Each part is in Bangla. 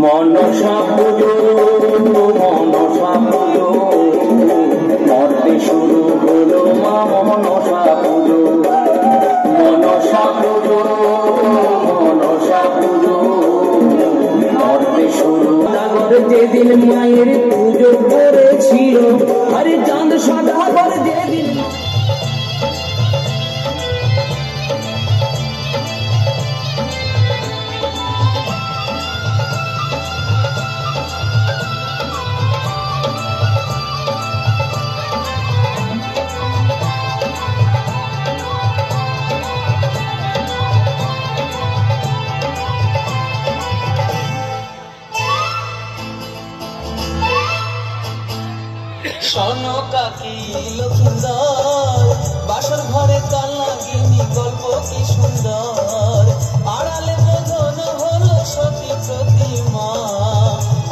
মনসা পুজো মনসা পুজো মরতে শুরু হলো মা মনসা পুজো মনসা পুজো মনসা পুজো মরতে শুরু সাগর যেদিন মায়ের পুজো করেছিল আরে চাঁদ সদাগর যেদিন শোনো কাকি লক্ষিন্দর বাসর ঘরে কাল নাগিনী গল্প কি সুন্দর আড়ালে বোধন হলো সতী প্রতিমা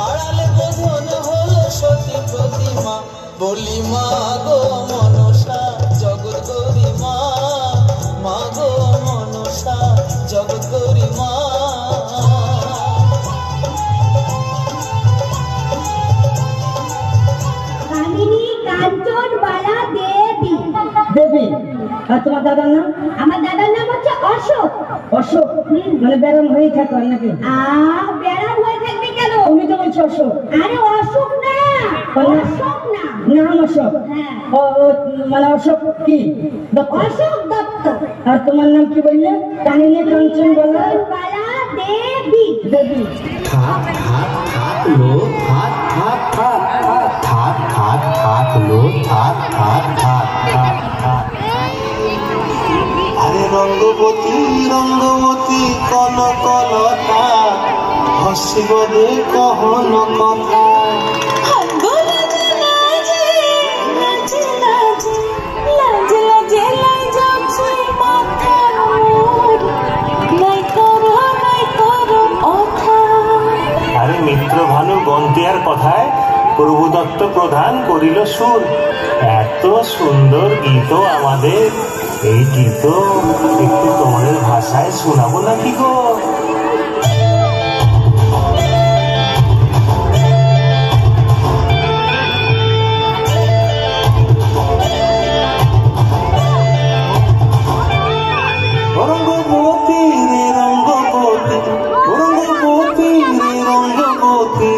আড়ালে বোধন হলো সতী প্রতিমা বলি মা গো মনসা জগৎ গৌরী মা মা গো মনসা জগৎ গৌরী মা দেবী। আর তোমার দাদার নাম? আমার দাদার নাম হচ্ছে অশোক। অশোক মানে ব্যারাম হয়ে থাকো নাকি? ব্যারাম হয়ে থাকবে কেন? তুমি তো বলছো অশোক। আরে অশোক না, অশোক না, নাম অশোক। হ্যাঁ মানে অশোক কি? অশোক দত্ত। আর তোমার নাম কি বললে? কাহিনী কাঞ্চন বালা দেবী। দেবী। থাক থাক থাক লো থাক থাক থাক থাক থাক থাক লো থাক থাক থাক থাক থাক। আরে রঙ্গবতী রঙ্গবতী কনকলতা হসিব দে কহন কথা আরে মিত্র ভানু গন্তিয়ার কথায় প্রভুদত্ত প্রধান করিল সুর। এত সুন্দর গীত আমাদের, এই গীত একটু তোমাদের ভাষায় শোনাবো নাকি গো? রঙ্গবতী রে রঙ্গবতী রঙ্গবতী রে রঙ্গবতী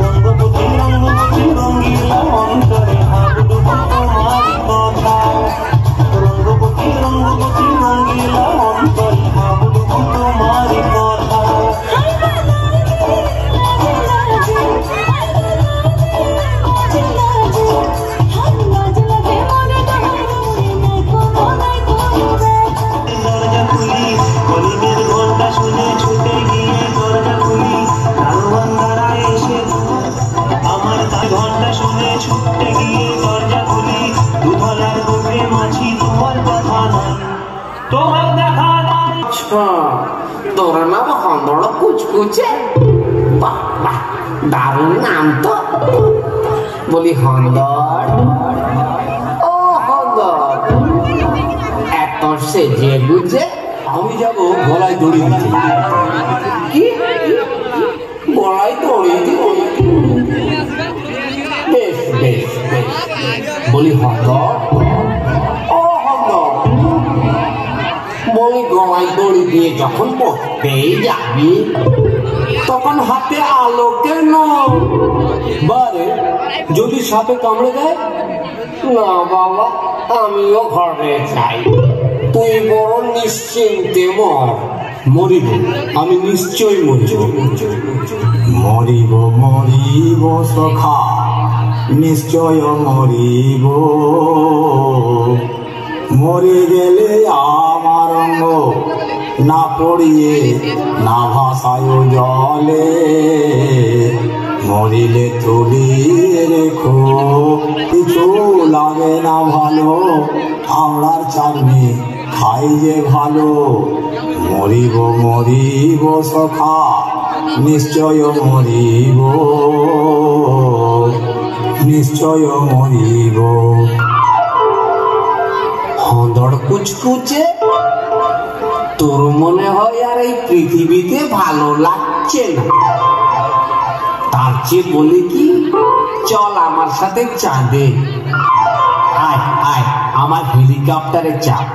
রঙ্গবতী রঙ্গবতী রঙ্গিলা অন্তরে ভাবলু তোমার কথা রঙ্গবতী রঙ্গবতী রঙ্গিলা অন্তরে ভাবলু তোমার কথা দরজা খুলি কলিমের ঘন্টা শুনে ছুটে গিয়ে দরজা খুলি দারোয়ানদারা এসে আমার ঘন্টা শুনে ছুটে গিয়ে দরজা খুলি দুধলার বুকে মাছি তোমার কথা নাই তোমার দেখা নাই। তোর নাম হন্দড় কুচকুচে? বাহ বাহ, দারুণ নাম তো। বলি হন্দড়, ও হন্দড়, এত সেজে গুজে আমি যাবো গলায় দড়ি দিতে। কি গলায় দড়ি দিব? বেশ বেশ বেশ। বলি হন্দড়, ও হন্দড়, বলি গলায় দড়ি দিয়ে যখন পড়তেই যাবি তখন হাতে আলো কেন? বারে যদি সাপে কামড়ে দেয়? না বাবা, আমিও ঘরে চাই। তুই বড় নিশ্চিন্তে মর। মরিব, আমি নিশ্চয় মরিব। মরিব মরিব সখা নিশ্চয় মরিব, মরে গেলে আমার অঙ্গ না পড়িয়ে না ভাসায় জলে, মরিলে তুলিয়ে রেখো কিছু লাগে না ভালো, আমরার চাটনি খাই যে ভালো। মরিব মরিব সখা নিশ্চয় মরিব, নিশ্চয় মরিব। ধড় কুচকুচে, তোর মনে হয় আর এই পৃথিবীতে ভালো লাগছে না। তার চেয়ে বলি কি, চল আমার সাথে চাঁদে, আয় আয় আমার হেলিকপ্টারে চাপ।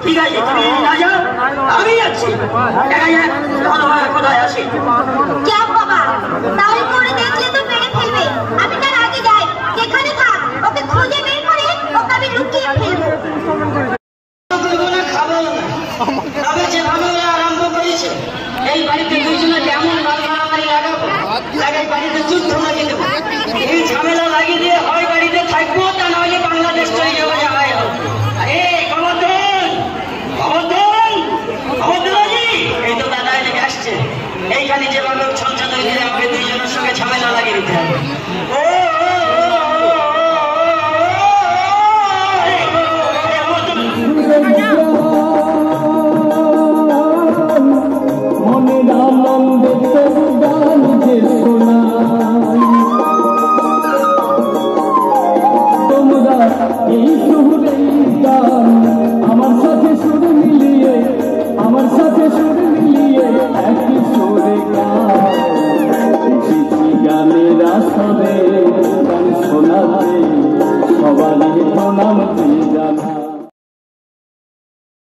ঠিক আছে, তুমি না যাও, আমি যাচ্ছি। কোথায় আসি? যাও বাবা, তাহলে করে দেখলে তো মেরে ফেলবে। আমি তার আগে যাই, যেখানে থাক ওকে খুঁজে বের করে ওকে আমি লুকিয়ে ফেলবো। খাবো তবে যেভাবে আরম্ভ করেছে, এই বাড়িতে দুইজনে যেমন মারামারি লাগাবো, লাগাই বাড়িতে যুদ্ধ লাগিয়ে দেবো। এই ঝামেলা লাগিয়ে দিয়ে হয় বাড়িতে থাকবো, তা নইলে বাংলাদেশ চলে যাবো। জামাই আরে খবরদার, খবরদার, খবরদারি। এই তো দাদা এদিকে আসছে। এইখানে যেভাবে ছলছা তৈরি দিলে আমাকে দুইজনের সঙ্গে ঝামেলা লাগিয়ে দিতে হবে। মনে আনন্দে তোর গান যে শোনাই, তোমরা এই সুরের গান